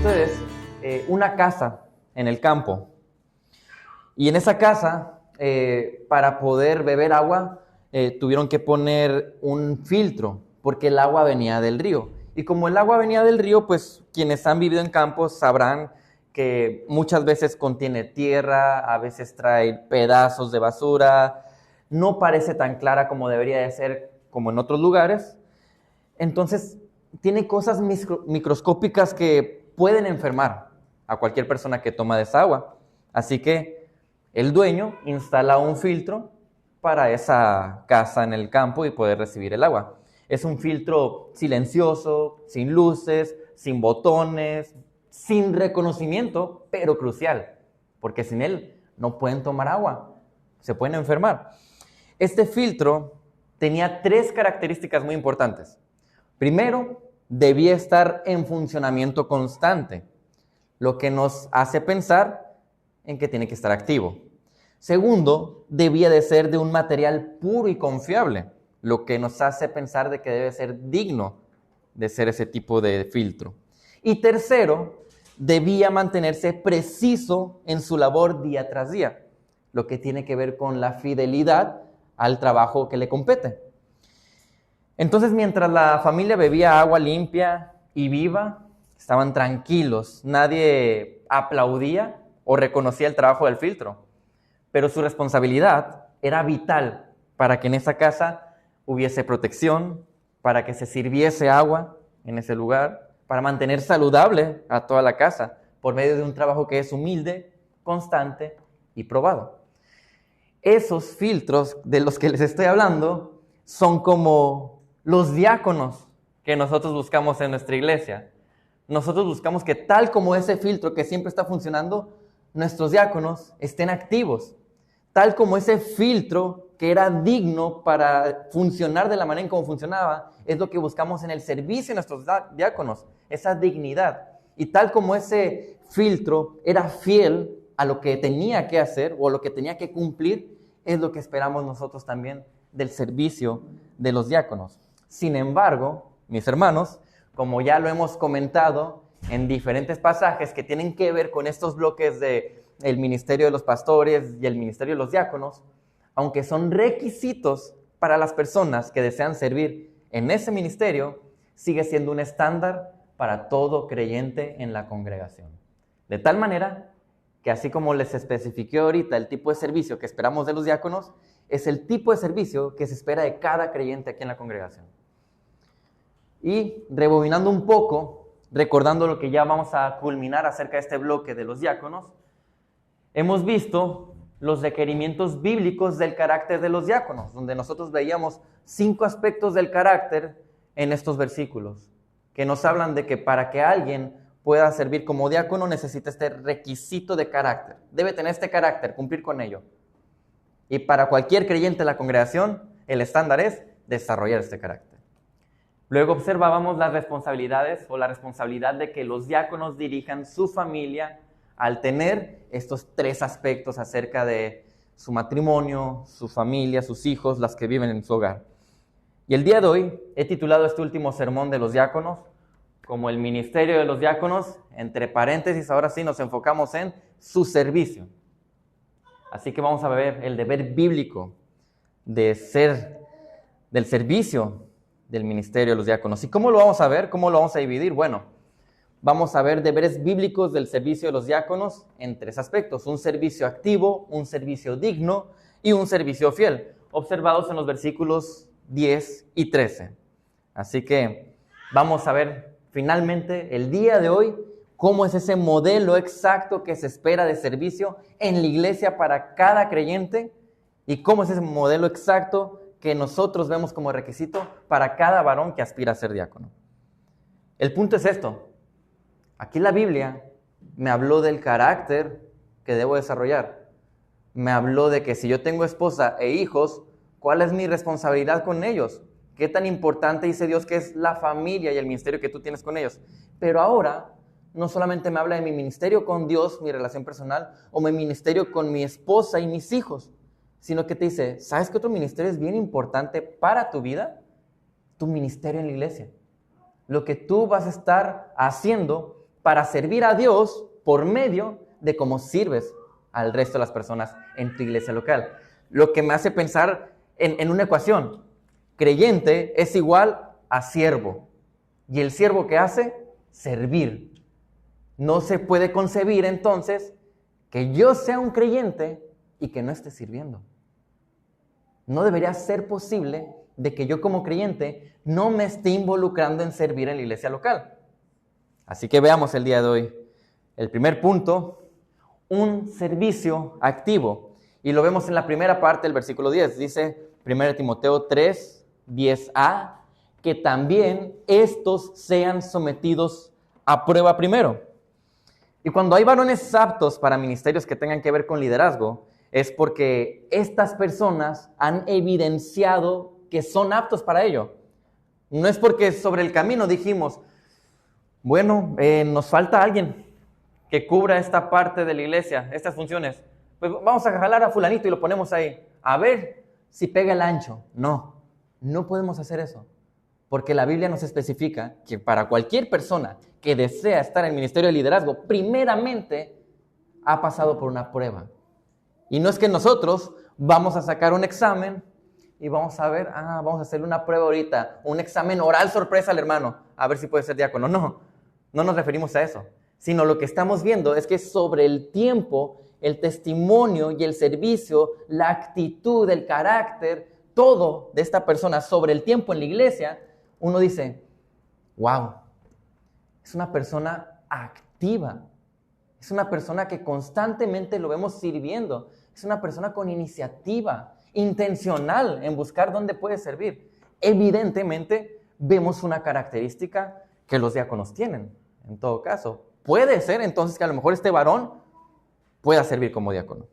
ustedes una casa en el campo. Y en esa casa, para poder beber agua, tuvieron que poner un filtro, porque el agua venía del río. Y como el agua venía del río, pues quienes han vivido en campos sabrán que muchas veces contiene tierra, a veces trae pedazos de basura, no parece tan clara como debería de ser como en otros lugares. Entonces, tiene cosas microscópicas que pueden enfermar a cualquier persona que toma de esa agua. Así que el dueño instala un filtro para esa casa en el campo y poder recibir el agua. Es un filtro silencioso, sin luces, sin botones, sin reconocimiento, pero crucial, porque sin él no pueden tomar agua, se pueden enfermar. Este filtro tenía 3 características muy importantes. Primero, debía estar en funcionamiento constante, lo que nos hace pensar en que tiene que estar activo. Segundo, debía de ser de un material puro y confiable, lo que nos hace pensar de que debe ser digno de ser ese tipo de filtro. Y tercero, debía mantenerse preciso en su labor día tras día, lo que tiene que ver con la fidelidad al trabajo que le compete. Entonces, mientras la familia bebía agua limpia y viva, estaban tranquilos, nadie aplaudía o reconocía el trabajo del filtro, pero su responsabilidad era vital para que en esa casa hubiese protección, para que se sirviese agua en ese lugar, para mantener saludable a toda la casa por medio de un trabajo que es humilde, constante y probado. Esos filtros de los que les estoy hablando son como los diáconos que nosotros buscamos en nuestra iglesia. Nosotros buscamos que tal como ese filtro que siempre está funcionando, nuestros diáconos estén activos. Tal como ese filtro que era digno para funcionar de la manera en cómo funcionaba, es lo que buscamos en el servicio de nuestros diáconos, esa dignidad. Y tal como ese filtro era fiel a lo que tenía que hacer o a lo que tenía que cumplir, es lo que esperamos nosotros también del servicio de los diáconos. Sin embargo, mis hermanos, como ya lo hemos comentado en diferentes pasajes que tienen que ver con estos bloques de el ministerio de los pastores y el ministerio de los diáconos, aunque son requisitos para las personas que desean servir en ese ministerio, sigue siendo un estándar para todo creyente en la congregación. De tal manera que así como les especifiqué ahorita el tipo de servicio que esperamos de los diáconos, es el tipo de servicio que se espera de cada creyente aquí en la congregación. Y rebobinando un poco, recordando lo que ya vamos a culminar acerca de este bloque de los diáconos, hemos visto los requerimientos bíblicos del carácter de los diáconos, donde nosotros veíamos 5 aspectos del carácter en estos versículos, que nos hablan de que para que alguien pueda servir como diácono necesita este requisito de carácter. Debe tener este carácter, cumplir con ello. Y para cualquier creyente de la congregación, el estándar es desarrollar este carácter. Luego observábamos las responsabilidades o la responsabilidad de que los diáconos dirijan su familia al tener estos 3 aspectos acerca de su matrimonio, su familia, sus hijos, las que viven en su hogar. Y el día de hoy he titulado este último sermón de los diáconos como el ministerio de los diáconos, entre paréntesis, ahora sí nos enfocamos en su servicio. Así que vamos a ver el deber bíblico del servicio del ministerio de los diáconos. ¿Y cómo lo vamos a ver? ¿Cómo lo vamos a dividir? Bueno, vamos a ver deberes bíblicos del servicio de los diáconos en 3 aspectos: un servicio activo, un servicio digno y un servicio fiel, observados en los versículos 10 y 13. Así que vamos a ver finalmente el día de hoy cómo es ese modelo exacto que se espera de servicio en la iglesia para cada creyente y cómo es ese modelo exacto que nosotros vemos como requisito para cada varón que aspira a ser diácono. El punto es esto. Aquí la Biblia me habló del carácter que debo desarrollar. Me habló de que si yo tengo esposa e hijos, ¿cuál es mi responsabilidad con ellos? ¿Qué tan importante dice Dios que es la familia y el ministerio que tú tienes con ellos? Pero ahora no solamente me habla de mi ministerio con Dios, mi relación personal, o mi ministerio con mi esposa y mis hijos, sino que te dice, ¿sabes qué otro ministerio es bien importante para tu vida? Tu ministerio en la iglesia. Lo que tú vas a estar haciendo para servir a Dios por medio de cómo sirves al resto de las personas en tu iglesia local. Lo que me hace pensar en una ecuación. Creyente es igual a siervo. ¿Y el siervo qué hace? Servir. No se puede concebir entonces que yo sea un creyente y que no esté sirviendo. No debería ser posible de que yo como creyente no me esté involucrando en servir en la iglesia local. Así que veamos el día de hoy. El primer punto, un servicio activo. Y lo vemos en la primera parte del versículo 10. Dice 1 Timoteo 3, 10a, que también estos sean sometidos a prueba primero. Y cuando hay varones aptos para ministerios que tengan que ver con liderazgo, es porque estas personas han evidenciado que son aptos para ello. No es porque sobre el camino dijimos, bueno, nos falta alguien que cubra esta parte de la iglesia, estas funciones. Pues vamos a jalar a fulanito y lo ponemos ahí. A ver si pega el ancho. No, no podemos hacer eso. Porque la Biblia nos especifica que para cualquier persona que desea estar en el ministerio de liderazgo, primeramente ha pasado por una prueba. Y no es que nosotros vamos a sacar un examen y vamos a ver, vamos a hacerle una prueba ahorita, un examen oral sorpresa al hermano, a ver si puede ser diácono. No, no nos referimos a eso, sino lo que estamos viendo es que sobre el tiempo, el testimonio y el servicio, la actitud, el carácter, todo de esta persona sobre el tiempo en la iglesia, uno dice, wow, es una persona activa, es una persona que constantemente lo vemos sirviendo, es una persona con iniciativa, intencional en buscar dónde puede servir. Evidentemente, vemos una característica que los diáconos tienen, en todo caso. Puede ser entonces que a lo mejor este varón pueda servir como diácono.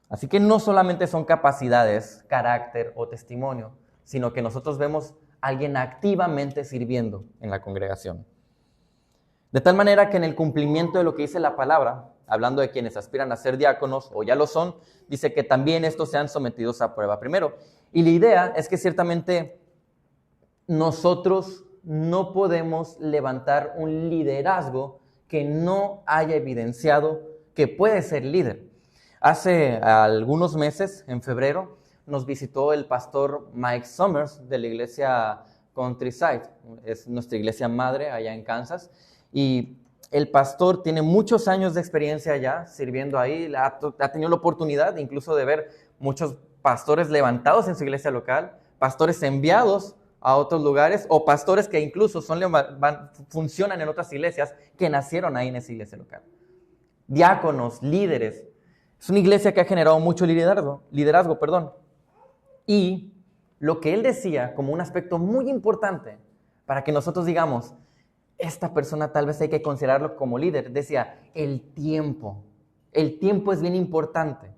Así que no solamente son capacidades, carácter o testimonio, sino que nosotros vemos a alguien activamente sirviendo en la congregación. De tal manera que en el cumplimiento de lo que dice la palabra, hablando de quienes aspiran a ser diáconos o ya lo son, dice que también estos sean sometidos a prueba primero. Y la idea es que ciertamente nosotros no podemos levantar un liderazgo que no haya evidenciado que puede ser líder. Hace algunos meses, en febrero, nos visitó el pastor Mike Summers de la iglesia Countryside. Es nuestra iglesia madre allá en Kansas. Y el pastor tiene muchos años de experiencia allá, sirviendo ahí. Ha tenido la oportunidad incluso de ver muchos pastores levantados en su iglesia local, pastores enviados a otros lugares, o pastores que incluso funcionan en otras iglesias que nacieron ahí en esa iglesia local. Diáconos, líderes. Es una iglesia que ha generado mucho liderazgo. Y lo que él decía como un aspecto muy importante para que nosotros digamos, esta persona tal vez hay que considerarlo como líder, decía, el tiempo. El tiempo es bien importante,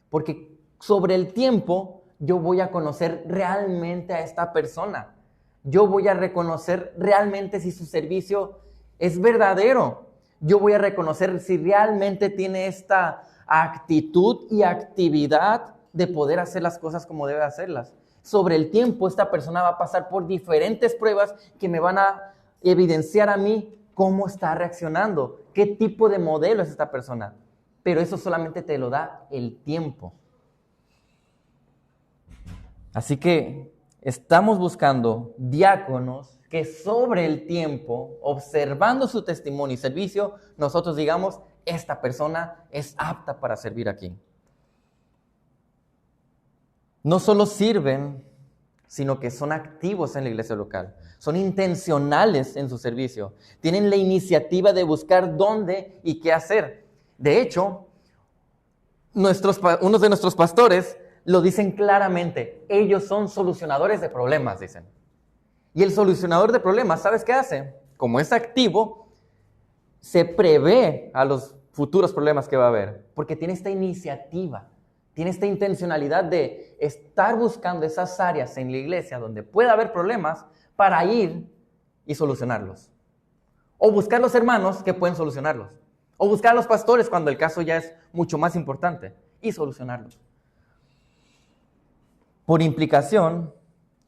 porque sobre el tiempo yo voy a conocer realmente a esta persona. Yo voy a reconocer realmente si su servicio es verdadero. Yo voy a reconocer si realmente tiene esta actitud y actividad de poder hacer las cosas como debe hacerlas. Sobre el tiempo, esta persona va a pasar por diferentes pruebas que me van a evidenciar a mí cómo está reaccionando, qué tipo de modelo es esta persona. Pero eso solamente te lo da el tiempo. Así que estamos buscando diáconos que sobre el tiempo, observando su testimonio y servicio, nosotros digamos, esta persona es apta para servir aquí. No solo sirven, sino que son activos en la iglesia local. Son intencionales en su servicio. Tienen la iniciativa de buscar dónde y qué hacer. De hecho, unos de nuestros pastores lo dicen claramente. Ellos son solucionadores de problemas, dicen. Y el solucionador de problemas, ¿sabes qué hace? Como es activo, se prevé a los futuros problemas que va a haber. Porque tiene esta iniciativa. Tiene esta intencionalidad de estar buscando esas áreas en la iglesia donde pueda haber problemas para ir y solucionarlos. O buscar los hermanos que pueden solucionarlos. O buscar a los pastores cuando el caso ya es mucho más importante y solucionarlos. Por implicación,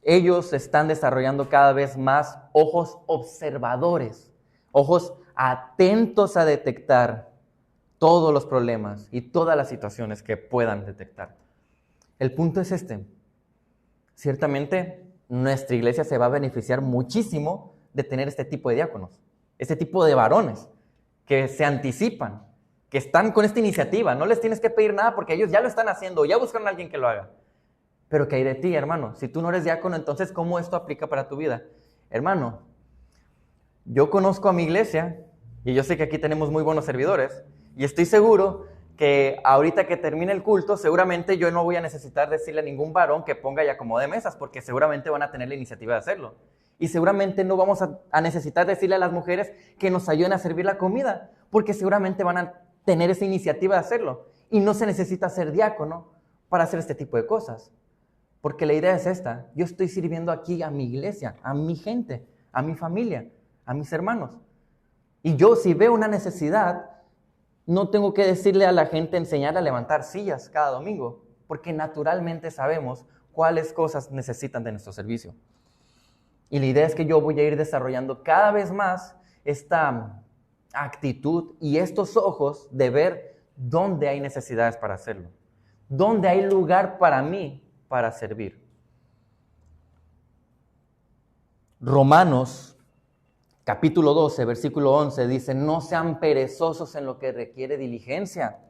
ellos están desarrollando cada vez más ojos observadores, ojos atentos a detectar todos los problemas y todas las situaciones que puedan detectar. El punto es este. Ciertamente, nuestra iglesia se va a beneficiar muchísimo de tener este tipo de diáconos, este tipo de varones que se anticipan, que están con esta iniciativa. No les tienes que pedir nada porque ellos ya lo están haciendo, ya buscaron a alguien que lo haga. Pero ¿qué hay de ti, hermano? Si tú no eres diácono, entonces ¿cómo esto aplica para tu vida? Hermano, yo conozco a mi iglesia y yo sé que aquí tenemos muy buenos servidores y estoy seguro que ahorita que termine el culto, seguramente yo no voy a necesitar decirle a ningún varón que ponga y acomode mesas, porque seguramente van a tener la iniciativa de hacerlo. Y seguramente no vamos a necesitar decirle a las mujeres que nos ayuden a servir la comida, porque seguramente van a tener esa iniciativa de hacerlo. Y no se necesita ser diácono para hacer este tipo de cosas. Porque la idea es esta: yo estoy sirviendo aquí a mi iglesia, a mi gente, a mi familia, a mis hermanos. Y yo, si veo una necesidad, no tengo que decirle a la gente, enseñarle a levantar sillas cada domingo, porque naturalmente sabemos cuáles cosas necesitan de nuestro servicio. Y la idea es que yo voy a ir desarrollando cada vez más esta actitud y estos ojos de ver dónde hay necesidades para hacerlo, dónde hay lugar para mí para servir. Romanos capítulo 12, versículo 11 dice: no sean perezosos en lo que requiere diligencia,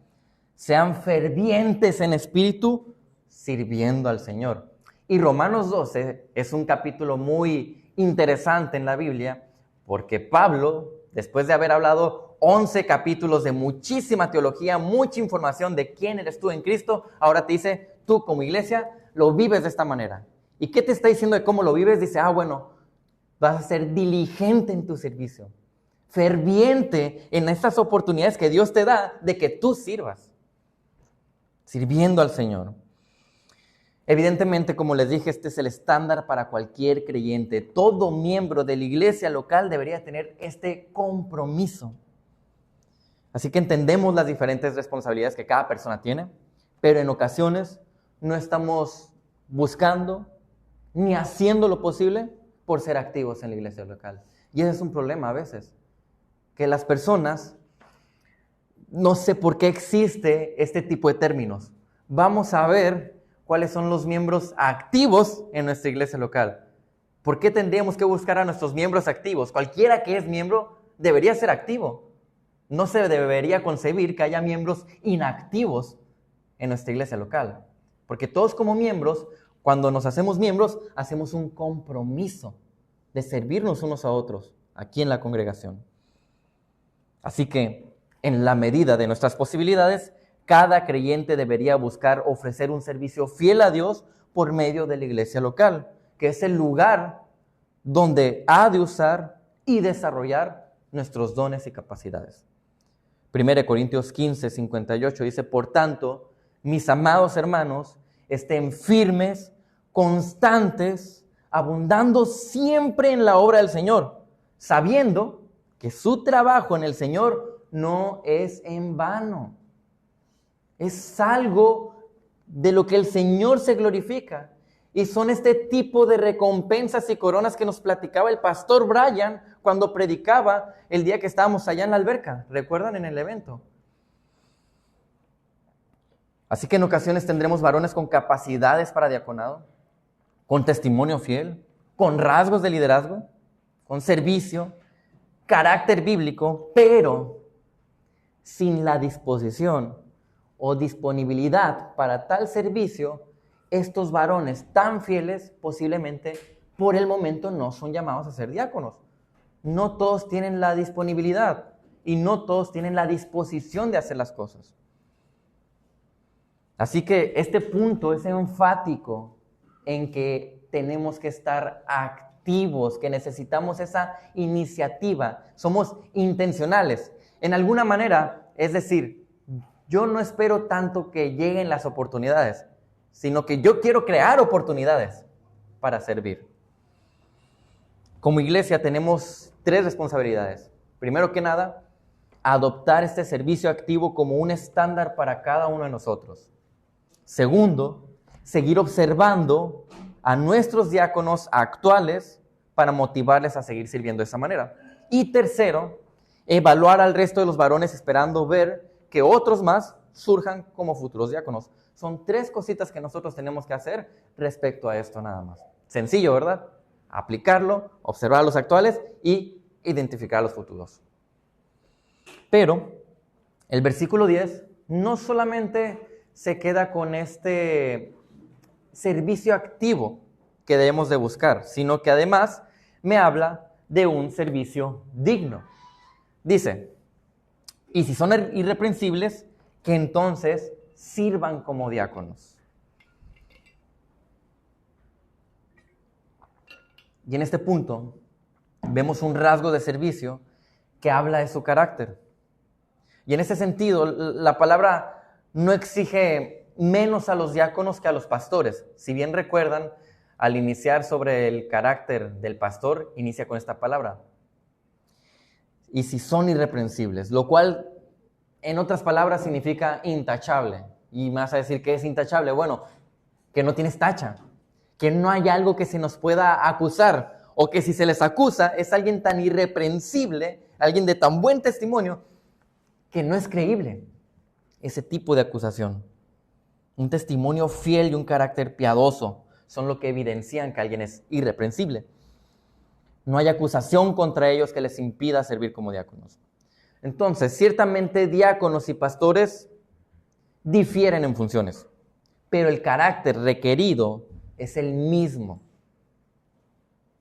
sean fervientes en espíritu, sirviendo al Señor. Y Romanos 12 es un capítulo muy interesante en la Biblia, porque Pablo, después de haber hablado 11 capítulos de muchísima teología, mucha información de quién eres tú en Cristo, ahora te dice: tú como iglesia lo vives de esta manera. ¿Y qué te está diciendo de cómo lo vives? Dice: bueno, vas a ser diligente en tu servicio, ferviente en estas oportunidades que Dios te da de que tú sirvas, sirviendo al Señor. Evidentemente, como les dije, este es el estándar para cualquier creyente. Todo miembro de la iglesia local debería tener este compromiso. Así que entendemos las diferentes responsabilidades que cada persona tiene, pero en ocasiones no estamos buscando ni haciendo lo posible por ser activos en la iglesia local. Y ese es un problema a veces, que las personas, no sé por qué existe este tipo de términos. Vamos a ver cuáles son los miembros activos en nuestra iglesia local. ¿Por qué tendríamos que buscar a nuestros miembros activos? Cualquiera que es miembro debería ser activo. No se debería concebir que haya miembros inactivos en nuestra iglesia local. Porque todos como miembros, cuando nos hacemos miembros, hacemos un compromiso de servirnos unos a otros aquí en la congregación. Así que, en la medida de nuestras posibilidades, cada creyente debería buscar ofrecer un servicio fiel a Dios por medio de la iglesia local, que es el lugar donde ha de usar y desarrollar nuestros dones y capacidades. 1 Corintios 15, 58 dice: por tanto, mis amados hermanos, estén firmes, constantes, abundando siempre en la obra del Señor, sabiendo que su trabajo en el Señor no es en vano. Es algo de lo que el Señor se glorifica. Y son este tipo de recompensas y coronas que nos platicaba el pastor Brian cuando predicaba el día que estábamos allá en la alberca. ¿Recuerdan en el evento? Así que en ocasiones tendremos varones con capacidades para diaconado, con testimonio fiel, con rasgos de liderazgo, con servicio, carácter bíblico, pero sin la disposición o disponibilidad para tal servicio. Estos varones tan fieles posiblemente por el momento no son llamados a ser diáconos. No todos tienen la disponibilidad y no todos tienen la disposición de hacer las cosas. Así que este punto es enfático en que tenemos que estar activos, que necesitamos esa iniciativa. Somos intencionales. En alguna manera, es decir, yo no espero tanto que lleguen las oportunidades, sino que yo quiero crear oportunidades para servir. Como iglesia tenemos 3 responsabilidades. Primero que nada, adoptar este servicio activo como un estándar para cada uno de nosotros. Segundo, seguir observando a nuestros diáconos actuales para motivarles a seguir sirviendo de esa manera. Y tercero, evaluar al resto de los varones esperando ver que otros más surjan como futuros diáconos. Son 3 cositas que nosotros tenemos que hacer respecto a esto nada más. Sencillo, ¿verdad? Aplicarlo, observar a los actuales y identificar a los futuros. Pero el versículo 10 no solamente se queda con este servicio activo que debemos de buscar, sino que además me habla de un servicio digno. Dice, y si son irreprensibles, que entonces sirvan como diáconos. Y en este punto vemos un rasgo de servicio que habla de su carácter. Y en ese sentido, la palabra no exige menos a los diáconos que a los pastores. Si bien recuerdan, al iniciar sobre el carácter del pastor, inicia con esta palabra. Y si son irreprensibles, lo cual en otras palabras significa intachable. Y me vas a decir, ¿qué es intachable? Bueno, que no tienes tacha, que no hay algo que se nos pueda acusar, o que si se les acusa es alguien tan irreprensible, alguien de tan buen testimonio, que no es creíble ese tipo de acusación. Un testimonio fiel y un carácter piadoso son lo que evidencian que alguien es irreprensible. No hay acusación contra ellos que les impida servir como diáconos. Entonces, ciertamente diáconos y pastores difieren en funciones, pero el carácter requerido es el mismo.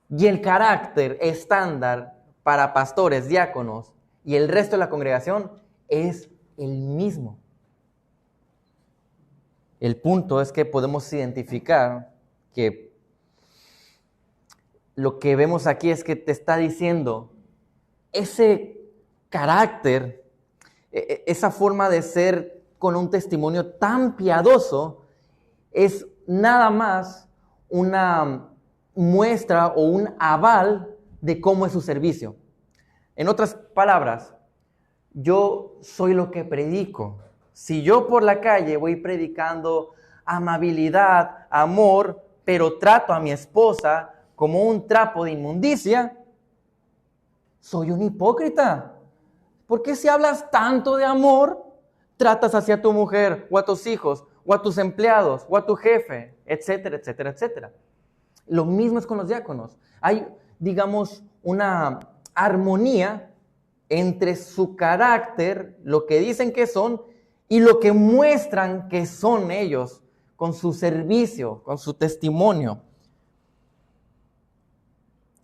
Y el carácter estándar para pastores, diáconos y el resto de la congregación es el mismo. El punto es que podemos identificar que lo que vemos aquí es que te está diciendo ese carácter, esa forma de ser con un testimonio tan piadoso es nada más una muestra o un aval de cómo es su servicio. En otras palabras, yo soy lo que predico. Si yo por la calle voy predicando amabilidad, amor, pero trato a mi esposa como un trapo de inmundicia, soy un hipócrita. Porque si hablas tanto de amor, tratas hacia tu mujer o a tus hijos o a tus empleados o a tu jefe, etcétera, etcétera, etcétera. Lo mismo es con los diáconos. Hay, digamos, una armonía entre su carácter, lo que dicen que son, y lo que muestran que son ellos, con su servicio, con su testimonio.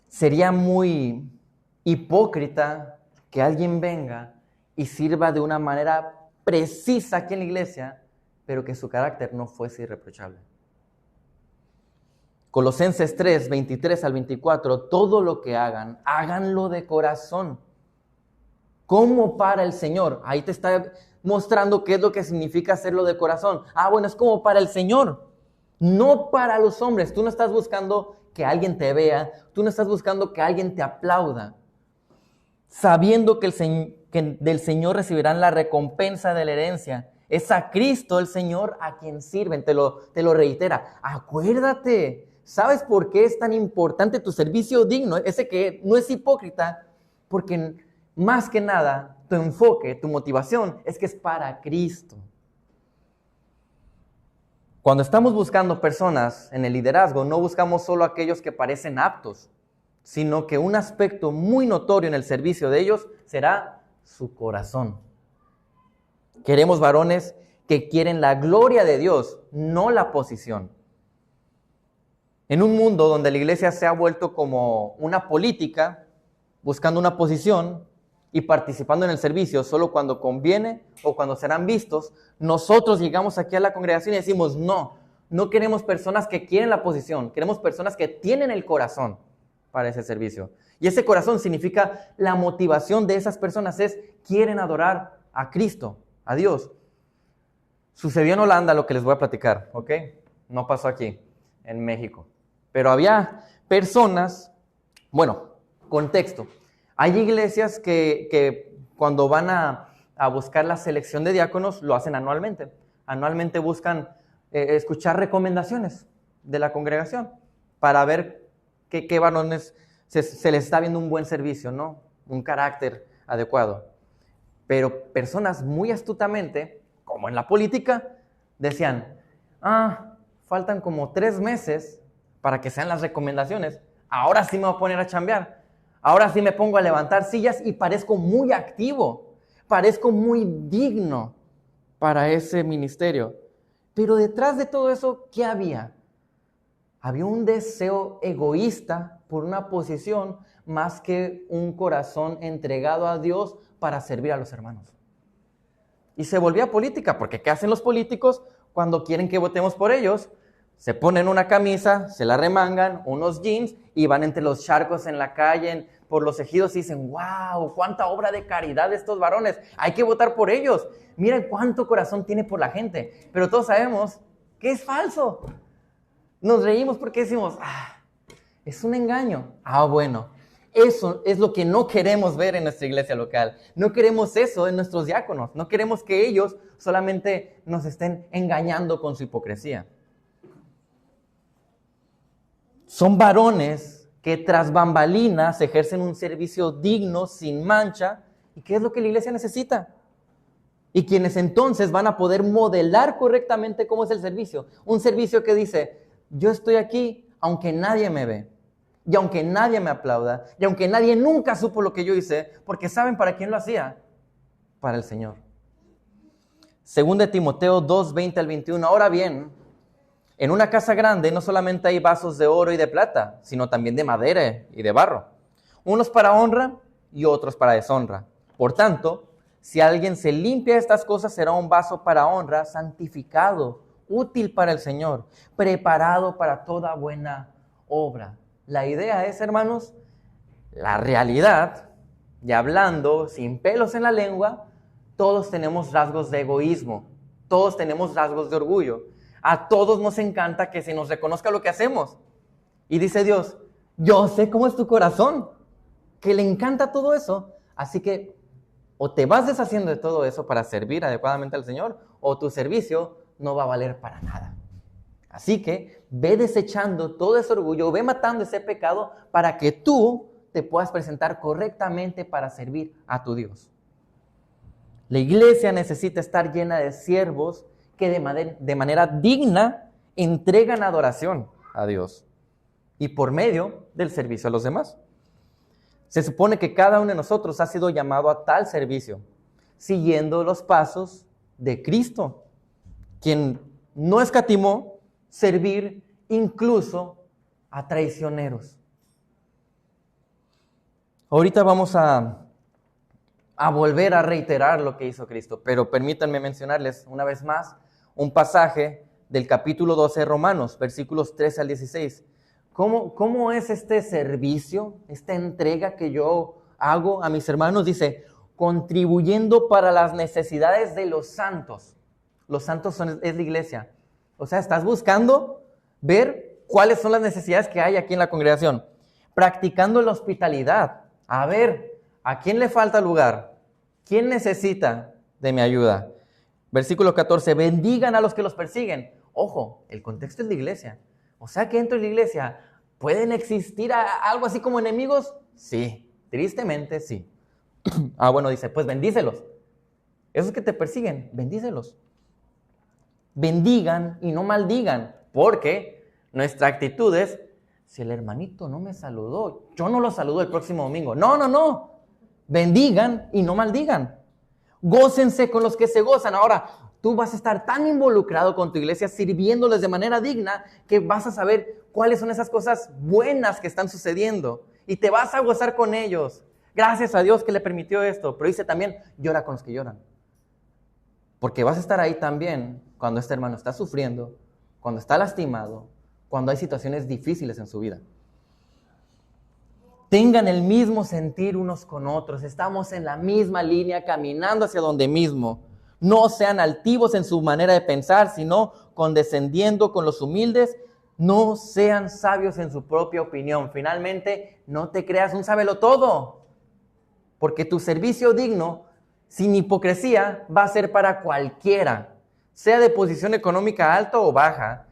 Sería muy hipócrita que alguien venga y sirva de una manera precisa aquí en la iglesia, pero que su carácter no fuese irreprochable. Colosenses 3, 23 al 24, todo lo que hagan, háganlo de corazón, como para el Señor. Ahí te está mostrando qué es lo que significa hacerlo de corazón. Bueno, es como para el Señor, no para los hombres. Tú no estás buscando que alguien te vea, tú no estás buscando que alguien te aplauda, sabiendo que del Señor recibirán la recompensa de la herencia. Es a Cristo el Señor a quien sirven, te lo reitera. Acuérdate, ¿sabes por qué es tan importante tu servicio digno? Ese que no es hipócrita, porque más que nada, tu enfoque, tu motivación es que es para Cristo. Cuando estamos buscando personas en el liderazgo, no buscamos solo aquellos que parecen aptos, sino que un aspecto muy notorio en el servicio de ellos será su corazón. Queremos varones que quieren la gloria de Dios, no la posición. En un mundo donde la iglesia se ha vuelto como una política, buscando una posición y participando en el servicio solo cuando conviene o cuando serán vistos, nosotros llegamos aquí a la congregación y decimos, no queremos personas que quieren la posición, queremos personas que tienen el corazón para ese servicio. Y ese corazón significa la motivación de esas personas quieren adorar a Cristo, a Dios. Sucedió en Holanda lo que les voy a platicar, ¿ok? No pasó aquí, en México. Pero había personas, contexto. Hay iglesias que cuando van a buscar la selección de diáconos, lo hacen anualmente. Anualmente buscan escuchar recomendaciones de la congregación para ver qué varones se les está viendo un buen servicio, ¿no? Un carácter adecuado. Pero personas muy astutamente, como en la política, decían, faltan como 3 meses para que sean las recomendaciones. Ahora sí me voy a poner a chambear. Ahora sí me pongo a levantar sillas y parezco muy activo. Parezco muy digno para ese ministerio. Pero detrás de todo eso, ¿qué había? Había un deseo egoísta por una posición más que un corazón entregado a Dios para servir a los hermanos. Y se volvía política, porque ¿qué hacen los políticos cuando quieren que votemos por ellos? Se ponen una camisa, se la remangan, unos jeans y van entre los charcos en la calle, por los ejidos y dicen, wow, cuánta obra de caridad de estos varones, hay que votar por ellos. Miren cuánto corazón tiene por la gente. Pero todos sabemos que es falso. Nos reímos porque decimos, es un engaño. Bueno, eso es lo que no queremos ver en nuestra iglesia local. No queremos eso en nuestros diáconos. No queremos que ellos solamente nos estén engañando con su hipocresía. Son varones que tras bambalinas ejercen un servicio digno, sin mancha. ¿Y qué es lo que la iglesia necesita? Y quienes entonces van a poder modelar correctamente cómo es el servicio. Un servicio que dice, yo estoy aquí aunque nadie me ve. Y aunque nadie me aplauda. Y aunque nadie nunca supo lo que yo hice. Porque ¿saben para quién lo hacía? Para el Señor. 2 Timoteo 2, 20 al 21. Ahora bien, en una casa grande no solamente hay vasos de oro y de plata, sino también de madera y de barro. Unos para honra y otros para deshonra. Por tanto, si alguien se limpia de estas cosas, será un vaso para honra, santificado, útil para el Señor, preparado para toda buena obra. La idea es, hermanos, la realidad, y hablando sin pelos en la lengua, todos tenemos rasgos de egoísmo, todos tenemos rasgos de orgullo. A todos nos encanta que se nos reconozca lo que hacemos. Y dice Dios, yo sé cómo es tu corazón, que le encanta todo eso, así que o te vas deshaciendo de todo eso para servir adecuadamente al Señor, o tu servicio no va a valer para nada. Así que ve desechando todo ese orgullo, ve matando ese pecado para que tú te puedas presentar correctamente para servir a tu Dios. La iglesia necesita estar llena de siervos que de manera digna entregan adoración a Dios y por medio del servicio a los demás. Se supone que cada uno de nosotros ha sido llamado a tal servicio, siguiendo los pasos de Cristo, quien no escatimó servir incluso a traicioneros. Ahorita vamos a volver a reiterar lo que hizo Cristo, pero permítanme mencionarles una vez más un pasaje del capítulo 12 de Romanos, versículos 13 al 16. ¿Cómo es este servicio, esta entrega que yo hago a mis hermanos? Dice, contribuyendo para las necesidades de los santos. Los santos es la iglesia. O sea, estás buscando ver cuáles son las necesidades que hay aquí en la congregación. Practicando la hospitalidad. A ver, ¿a quién le falta lugar? ¿Quién necesita de mi ayuda? Versículo 14, bendigan a los que los persiguen. Ojo, el contexto es la iglesia. O sea que dentro de la iglesia, ¿pueden existir algo así como enemigos? Sí, tristemente sí. Bueno, dice, pues bendícelos. Esos que te persiguen, bendícelos. Bendigan y no maldigan, porque nuestra actitud es, si el hermanito no me saludó, yo no lo saludo el próximo domingo. No. Bendigan y no maldigan. Gócense con los que se gozan. Ahora, tú vas a estar tan involucrado con tu iglesia, sirviéndoles de manera digna, que vas a saber cuáles son esas cosas buenas que están sucediendo. Y te vas a gozar con ellos. Gracias a Dios que le permitió esto. Pero dice también, llora con los que lloran. Porque vas a estar ahí también cuando este hermano está sufriendo, cuando está lastimado, cuando hay situaciones difíciles en su vida. Tengan el mismo sentir unos con otros. Estamos en la misma línea, caminando hacia donde mismo. No sean altivos en su manera de pensar, sino condescendiendo con los humildes. No sean sabios en su propia opinión. Finalmente, no te creas un sábelotodo. Porque tu servicio digno, sin hipocresía, va a ser para cualquiera. Sea de posición económica alta o baja.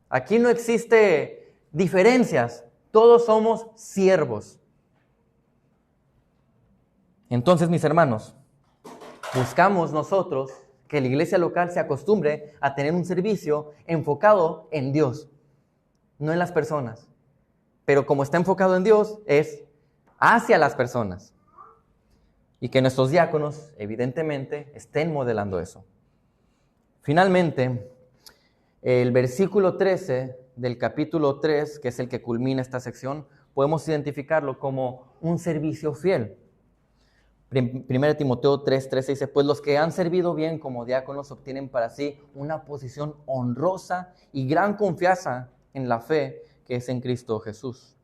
Aquí no existe diferencias. Todos somos siervos. Entonces, mis hermanos, buscamos nosotros que la iglesia local se acostumbre a tener un servicio enfocado en Dios, no en las personas. Pero como está enfocado en Dios, es hacia las personas. Y que nuestros diáconos, evidentemente, estén modelando eso. Finalmente, el versículo 13 del capítulo 3, que es el que culmina esta sección, podemos identificarlo como un servicio fiel. 1 Timoteo 3:13 dice, pues los que han servido bien como diáconos obtienen para sí una posición honrosa y gran confianza en la fe que es en Cristo Jesús.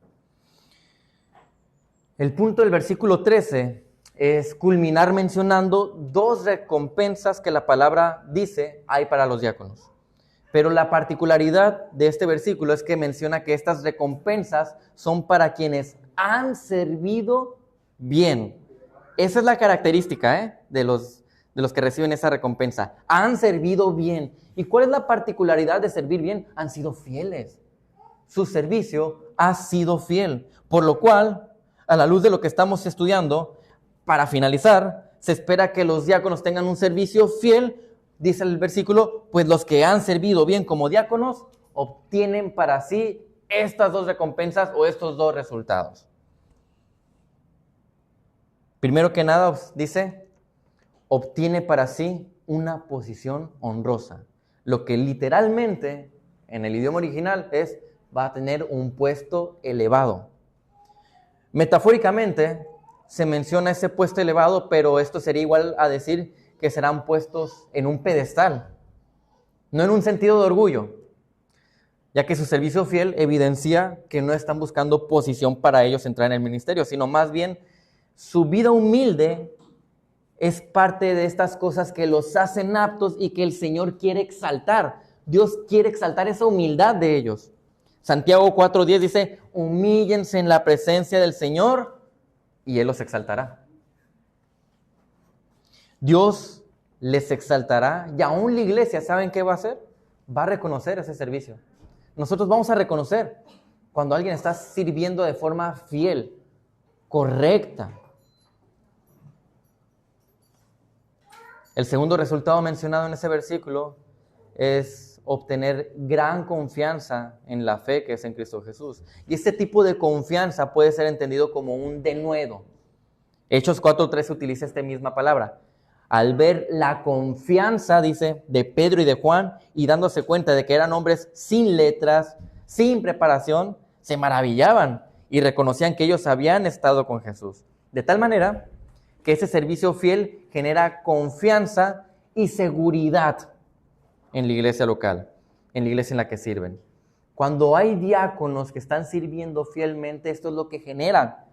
El punto del versículo 13 es culminar mencionando dos recompensas que la palabra dice hay para los diáconos. Pero la particularidad de este versículo es que menciona que estas recompensas son para quienes han servido bien. Esa es la característica de los que reciben esa recompensa. Han servido bien. ¿Y cuál es la particularidad de servir bien? Han sido fieles. Su servicio ha sido fiel. Por lo cual, a la luz de lo que estamos estudiando, para finalizar, se espera que los diáconos tengan un servicio fiel. Dice el versículo, pues los que han servido bien como diáconos obtienen para sí estas dos recompensas o estos dos resultados. Primero que nada, dice, obtiene para sí una posición honrosa. Lo que literalmente, en el idioma original, es, va a tener un puesto elevado. Metafóricamente, se menciona ese puesto elevado, pero esto sería igual a decir que serán puestos en un pedestal, no en un sentido de orgullo, ya que su servicio fiel evidencia que no están buscando posición para ellos entrar en el ministerio, sino más bien su vida humilde es parte de estas cosas que los hacen aptos y que el Señor quiere exaltar. Dios quiere exaltar esa humildad de ellos. Santiago 4:10 dice, humíllense en la presencia del Señor y Él los exaltará. Dios les exaltará y aún la iglesia, ¿saben qué va a hacer? Va a reconocer ese servicio. Nosotros vamos a reconocer cuando alguien está sirviendo de forma fiel, correcta. El segundo resultado mencionado en ese versículo es obtener gran confianza en la fe que es en Cristo Jesús. Y este tipo de confianza puede ser entendido como un denuedo. Hechos 4:13 utiliza esta misma palabra. Al ver la confianza, dice, de Pedro y de Juan, y dándose cuenta de que eran hombres sin letras, sin preparación, se maravillaban y reconocían que ellos habían estado con Jesús. De tal manera que ese servicio fiel genera confianza y seguridad en la iglesia local, en la iglesia en la que sirven. Cuando hay diáconos que están sirviendo fielmente, esto es lo que genera.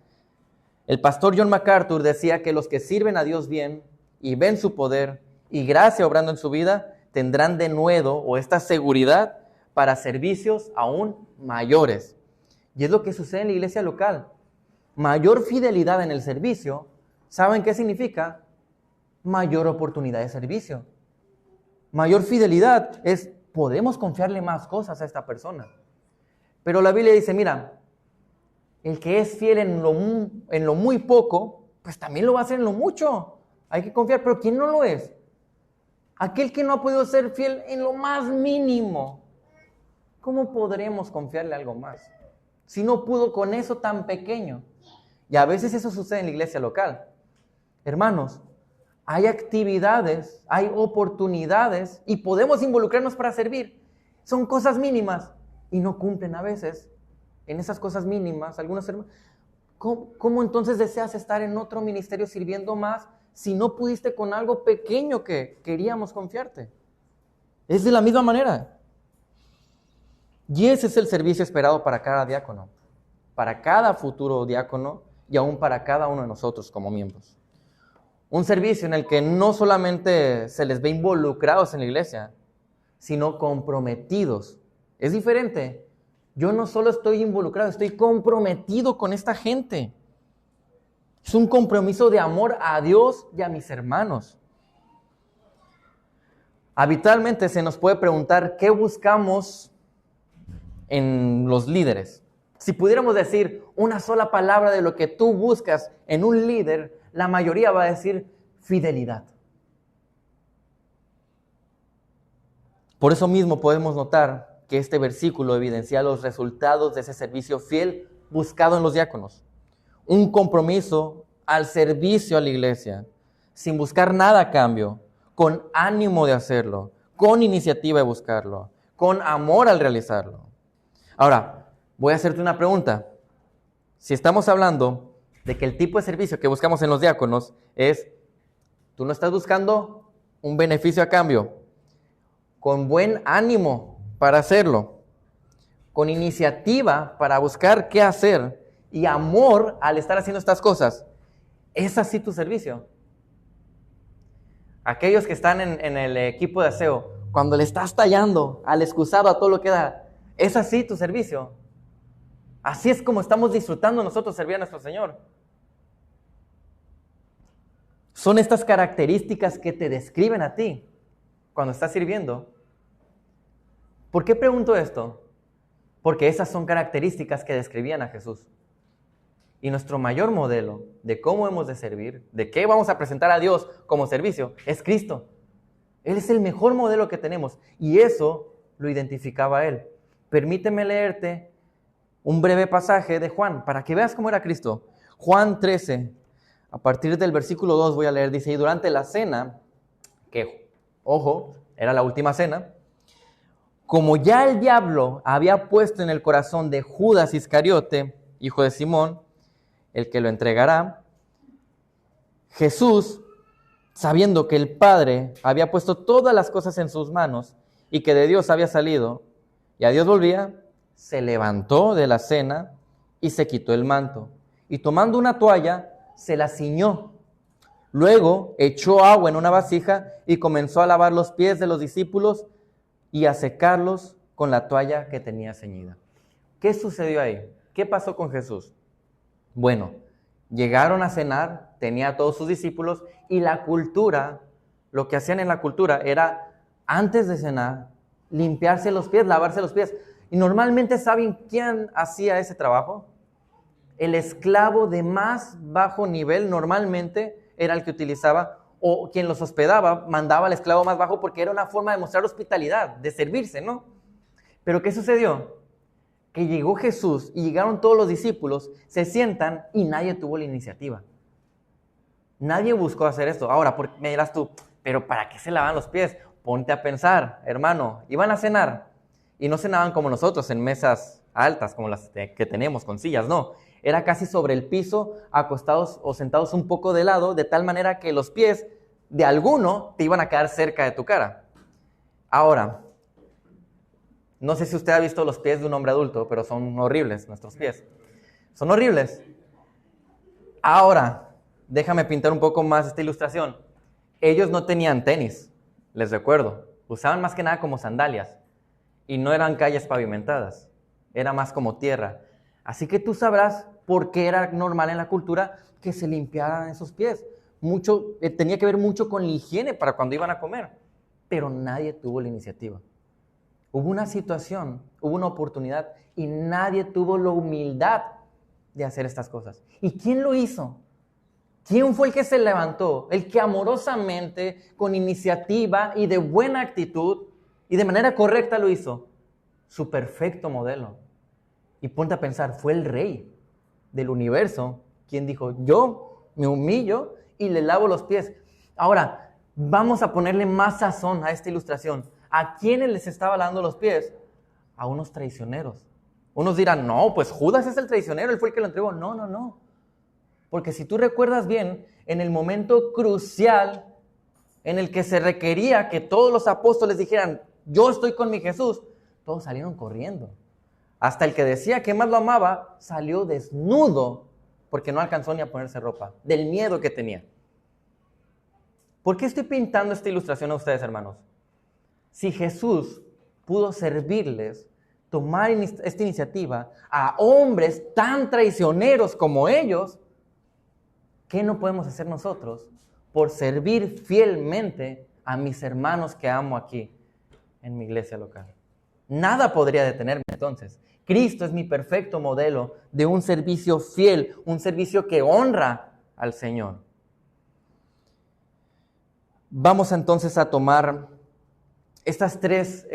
El pastor John MacArthur decía que los que sirven a Dios bien y ven su poder y gracia obrando en su vida, tendrán denuedo o esta seguridad para servicios aún mayores. Y es lo que sucede en la iglesia local. Mayor fidelidad en el servicio, ¿saben qué significa? Mayor oportunidad de servicio. Mayor fidelidad es, podemos confiarle más cosas a esta persona. Pero la Biblia dice, mira, el que es fiel en lo muy poco, pues también lo va a hacer en lo mucho. Hay que confiar, pero ¿quién no lo es? Aquel que no ha podido ser fiel en lo más mínimo. ¿Cómo podremos confiarle algo más? Si no pudo con eso tan pequeño. Y a veces eso sucede en la iglesia local. Hermanos, hay actividades, hay oportunidades y podemos involucrarnos para servir. Son cosas mínimas y no cumplen a veces. En esas cosas mínimas, algunos hermanos, ¿cómo entonces deseas estar en otro ministerio sirviendo más si no pudiste con algo pequeño que queríamos confiarte? Es de la misma manera. Y ese es el servicio esperado para cada diácono, para cada futuro diácono y aún para cada uno de nosotros como miembros. Un servicio en el que no solamente se les ve involucrados en la iglesia, sino comprometidos. Es diferente. Yo no solo estoy involucrado, estoy comprometido con esta gente. Es un compromiso de amor a Dios y a mis hermanos. Habitualmente se nos puede preguntar qué buscamos en los líderes. Si pudiéramos decir una sola palabra de lo que tú buscas en un líder, la mayoría va a decir fidelidad. Por eso mismo podemos notar que este versículo evidencia los resultados de ese servicio fiel buscado en los diáconos. Un compromiso al servicio a la iglesia, sin buscar nada a cambio, con ánimo de hacerlo, con iniciativa de buscarlo, con amor al realizarlo. Ahora, voy a hacerte una pregunta. Si estamos hablando de que el tipo de servicio que buscamos en los diáconos es, tú no estás buscando un beneficio a cambio, con buen ánimo para hacerlo, con iniciativa para buscar qué hacer y amor al estar haciendo estas cosas, ¿es así tu servicio? Aquellos que están en el equipo de aseo, cuando le estás tallando al excusado a todo lo que da, ¿es así tu servicio? Así es como estamos disfrutando nosotros servir a nuestro Señor. Son estas características que te describen a ti cuando estás sirviendo. ¿Por qué pregunto esto? Porque esas son características que describían a Jesús. Y nuestro mayor modelo de cómo hemos de servir, de qué vamos a presentar a Dios como servicio, es Cristo. Él es el mejor modelo que tenemos y eso lo identificaba Él. Permíteme leerte un breve pasaje de Juan para que veas cómo era Cristo. Juan 13, a partir del versículo 2 voy a leer, dice, y durante la cena, que, ojo, era la última cena, como ya el diablo había puesto en el corazón de Judas Iscariote, hijo de Simón, el que lo entregará, Jesús, sabiendo que el Padre había puesto todas las cosas en sus manos y que de Dios había salido y a Dios volvía, se levantó de la cena y se quitó el manto. Y tomando una toalla, se la ciñó. Luego echó agua en una vasija y comenzó a lavar los pies de los discípulos y a secarlos con la toalla que tenía ceñida. ¿Qué sucedió ahí? ¿Qué pasó con Jesús? Bueno, llegaron a cenar, tenía a todos sus discípulos y la cultura, lo que hacían en la cultura era, antes de cenar, limpiarse los pies, lavarse los pies. Y normalmente, ¿saben quién hacía ese trabajo? El esclavo de más bajo nivel normalmente era el que utilizaba, o quien los hospedaba mandaba al esclavo más bajo porque era una forma de mostrar hospitalidad, de servirse, ¿no? Pero ¿qué sucedió? Que llegó Jesús y llegaron todos los discípulos, se sientan y nadie tuvo la iniciativa. Nadie buscó hacer esto. Ahora, me dirás tú, ¿pero para qué se lavan los pies? Ponte a pensar, hermano, iban a cenar y no cenaban como nosotros en mesas altas como las que tenemos con sillas, no. Era casi sobre el piso, acostados o sentados un poco de lado, de tal manera que los pies de alguno te iban a quedar cerca de tu cara. Ahora, no sé si usted ha visto los pies de un hombre adulto, pero son horribles nuestros pies. Son horribles. Ahora, déjame pintar un poco más esta ilustración. Ellos no tenían tenis, les recuerdo. Usaban más que nada como sandalias. Y no eran calles pavimentadas. Era más como tierra. Así que tú sabrás por qué era normal en la cultura que se limpiaran esos pies. Tenía que ver mucho con la higiene para cuando iban a comer. Pero nadie tuvo la iniciativa. Hubo una situación, hubo una oportunidad y nadie tuvo la humildad de hacer estas cosas. ¿Y quién lo hizo? ¿Quién fue el que se levantó? El que amorosamente, con iniciativa y de buena actitud y de manera correcta lo hizo. Su perfecto modelo. Y ponte a pensar, fue el rey del universo quien dijo, yo me humillo y le lavo los pies. Ahora, vamos a ponerle más sazón a esta ilustración. ¿A quiénes les estaba lavando los pies? A unos traicioneros. Unos dirán, no, pues Judas es el traicionero, él fue el que lo entregó. No, no, no. Porque si tú recuerdas bien, en el momento crucial en el que se requería que todos los apóstoles dijeran, yo estoy con mi Jesús, todos salieron corriendo. Hasta el que decía que más lo amaba, salió desnudo porque no alcanzó ni a ponerse ropa, del miedo que tenía. ¿Por qué estoy pintando esta ilustración a ustedes, hermanos? Si Jesús pudo servirles, tomar esta iniciativa a hombres tan traicioneros como ellos, ¿qué no podemos hacer nosotros por servir fielmente a mis hermanos que amo aquí en mi iglesia local? Nada podría detenerme entonces. Cristo es mi perfecto modelo de un servicio fiel, un servicio que honra al Señor. Vamos entonces a tomar estas tres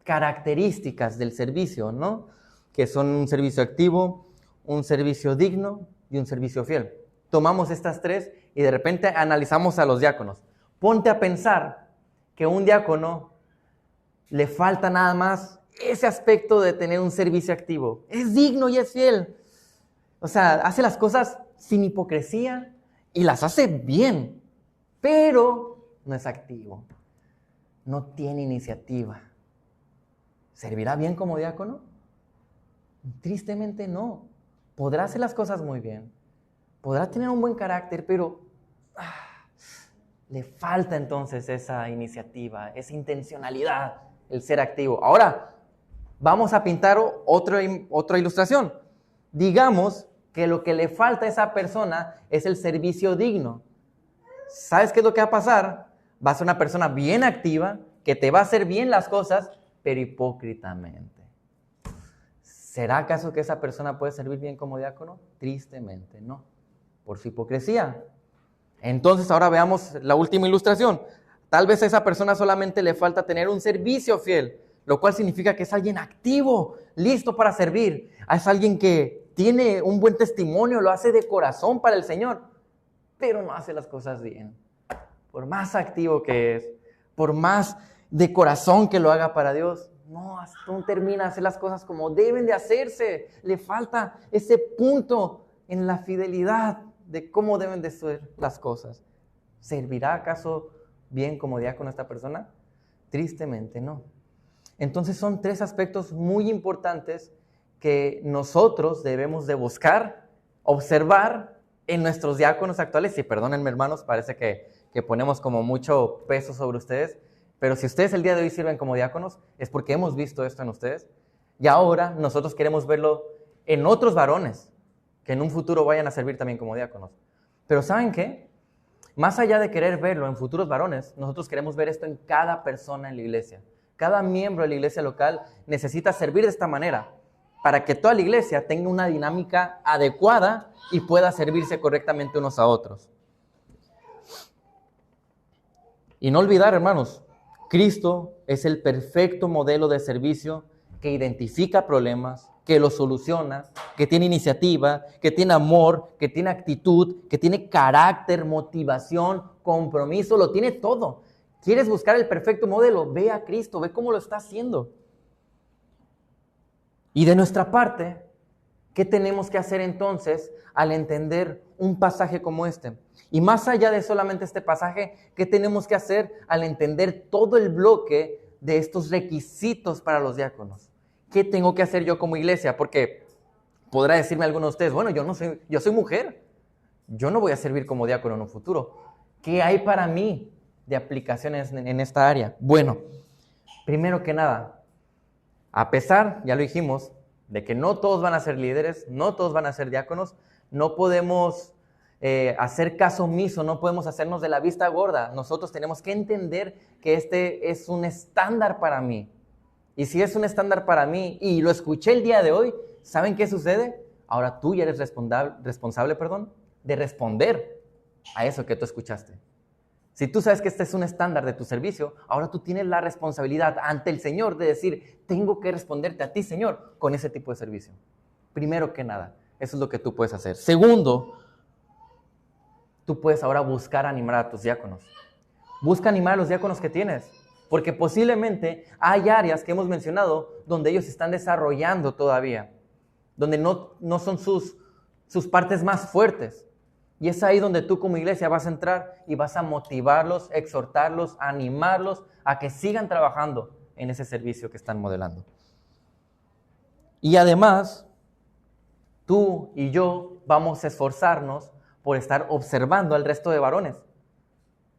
características del servicio, ¿no? Que son un servicio activo, un servicio digno y un servicio fiel. Tomamos estas tres y de repente analizamos a los diáconos. Ponte a pensar que un diácono le falta nada más ese aspecto de tener un servicio activo. Es digno y es fiel. O sea, hace las cosas sin hipocresía y las hace bien, pero no es activo. No tiene iniciativa. ¿Servirá bien como diácono? Tristemente no. Podrá hacer las cosas muy bien. Podrá tener un buen carácter, pero le falta entonces esa iniciativa, esa intencionalidad, el ser activo. Ahora, vamos a pintar otra ilustración. Digamos que lo que le falta a esa persona es el servicio digno. ¿Sabes qué es lo que va a pasar? Va a ser una persona bien activa, que te va a hacer bien las cosas, pero hipócritamente. ¿Será acaso que esa persona puede servir bien como diácono? Tristemente no, por su hipocresía. Entonces ahora veamos la última ilustración. Tal vez a esa persona solamente le falta tener un servicio fiel, lo cual significa que es alguien activo, listo para servir. Es alguien que tiene un buen testimonio, lo hace de corazón para el Señor, pero no hace las cosas bien. Por más activo que es, por más de corazón que lo haga para Dios, no termina de hacer las cosas como deben de hacerse. Le falta ese punto en la fidelidad de cómo deben de ser las cosas. ¿Servirá acaso bien como diácono esta persona? Tristemente no. Entonces son tres aspectos muy importantes que nosotros debemos de buscar, observar en nuestros diáconos actuales. Y perdónenme, hermanos, parece que ponemos como mucho peso sobre ustedes, pero si ustedes el día de hoy sirven como diáconos, es porque hemos visto esto en ustedes. Y ahora nosotros queremos verlo en otros varones, que en un futuro vayan a servir también como diáconos. Pero ¿saben qué? Más allá de querer verlo en futuros varones, nosotros queremos ver esto en cada persona en la iglesia. Cada miembro de la iglesia local necesita servir de esta manera, para que toda la iglesia tenga una dinámica adecuada y pueda servirse correctamente unos a otros. Y no olvidar, hermanos, Cristo es el perfecto modelo de servicio que identifica problemas, que los soluciona, que tiene iniciativa, que tiene amor, que tiene actitud, que tiene carácter, motivación, compromiso, lo tiene todo. ¿Quieres buscar el perfecto modelo? Ve a Cristo, ve cómo lo está haciendo. Y de nuestra parte, ¿qué tenemos que hacer entonces al entender un pasaje como este? Y más allá de solamente este pasaje, ¿qué tenemos que hacer al entender todo el bloque de estos requisitos para los diáconos? ¿Qué tengo que hacer yo como iglesia? Porque podrá decirme alguno de ustedes, bueno, yo soy mujer, yo no voy a servir como diácono en un futuro. ¿Qué hay para mí de aplicaciones en esta área? Bueno, primero que nada, a pesar, ya lo dijimos, de que no todos van a ser líderes, no todos van a ser diáconos, no podemos hacer caso omiso, no podemos hacernos de la vista gorda. Nosotros tenemos que entender que este es un estándar para mí. Y si es un estándar para mí y lo escuché el día de hoy, ¿saben qué sucede? Ahora tú ya eres responsable de responder a eso que tú escuchaste. Si tú sabes que este es un estándar de tu servicio, ahora tú tienes la responsabilidad ante el Señor de decir, tengo que responderte a ti, Señor, con ese tipo de servicio. Primero que nada, eso es lo que tú puedes hacer. Segundo, tú puedes ahora buscar animar a tus diáconos. Busca animar a los diáconos que tienes, porque posiblemente hay áreas que hemos mencionado donde ellos están desarrollando todavía, donde no son sus partes más fuertes. Y es ahí donde tú como iglesia vas a entrar y vas a motivarlos, exhortarlos, animarlos a que sigan trabajando en ese servicio que están modelando. Y además, tú y yo vamos a esforzarnos por estar observando al resto de varones,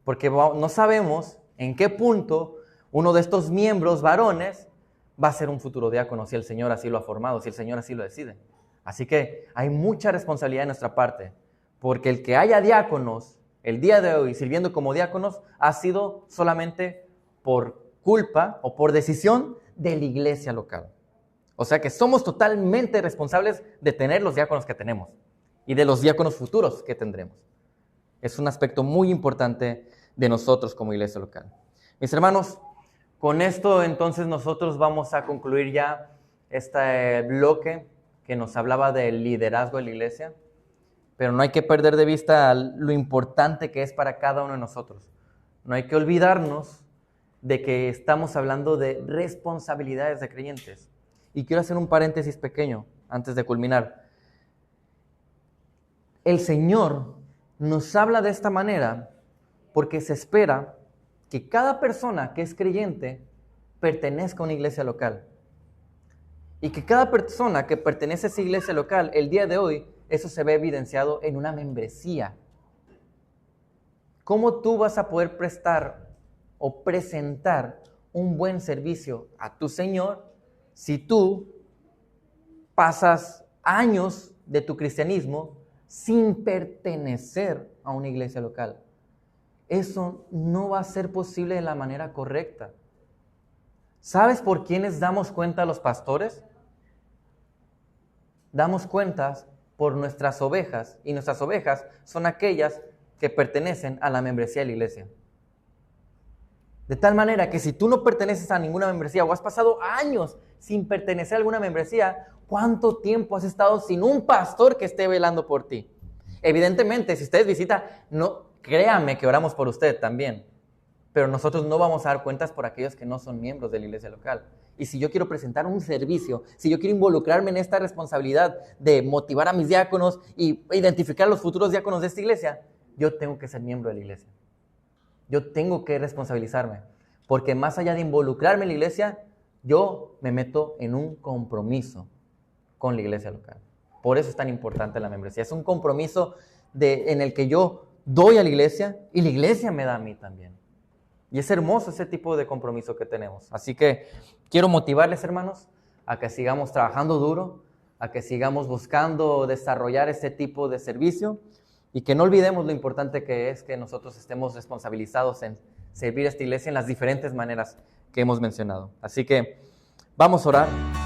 porque no sabemos en qué punto uno de estos miembros varones va a ser un futuro diácono, si el Señor así lo ha formado, si el Señor así lo decide. Así que hay mucha responsabilidad de nuestra parte, porque el que haya diáconos el día de hoy sirviendo como diáconos ha sido solamente por culpa o por decisión de la iglesia local. O sea que somos totalmente responsables de tener los diáconos que tenemos y de los diáconos futuros que tendremos. Es un aspecto muy importante de nosotros como iglesia local. Mis hermanos, con esto entonces nosotros vamos a concluir ya este bloque que nos hablaba del liderazgo de la iglesia, pero no hay que perder de vista lo importante que es para cada uno de nosotros. No hay que olvidarnos de que estamos hablando de responsabilidades de creyentes. Y quiero hacer un paréntesis pequeño antes de culminar. El Señor nos habla de esta manera porque se espera que cada persona que es creyente pertenezca a una iglesia local. Y que cada persona que pertenece a esa iglesia local, el día de hoy, eso se ve evidenciado en una membresía. ¿Cómo tú vas a poder prestar o presentar un buen servicio a tu Señor si tú pasas años de tu cristianismo sin pertenecer a una iglesia local? Eso no va a ser posible de la manera correcta. ¿Sabes por quiénes damos cuenta a los pastores? Damos cuentas por nuestras ovejas, y nuestras ovejas son aquellas que pertenecen a la membresía de la iglesia. De tal manera que si tú no perteneces a ninguna membresía o has pasado años sin pertenecer a alguna membresía, ¿cuánto tiempo has estado sin un pastor que esté velando por ti? Evidentemente, si usted visita, no, créame que oramos por usted también, pero nosotros no vamos a dar cuentas por aquellos que no son miembros de la iglesia local. Y si yo quiero presentar un servicio, si yo quiero involucrarme en esta responsabilidad de motivar a mis diáconos y identificar a los futuros diáconos de esta iglesia, yo tengo que ser miembro de la iglesia. Yo tengo que responsabilizarme, porque más allá de involucrarme en la iglesia, yo me meto en un compromiso con la iglesia local. Por eso es tan importante la membresía. Es un compromiso en el que yo doy a la iglesia y la iglesia me da a mí también. Y es hermoso ese tipo de compromiso que tenemos. Así que quiero motivarles, hermanos, a que sigamos trabajando duro, a que sigamos buscando desarrollar este tipo de servicio y que no olvidemos lo importante que es que nosotros estemos responsabilizados en servir a esta iglesia en las diferentes maneras que hemos mencionado. Así que vamos a orar.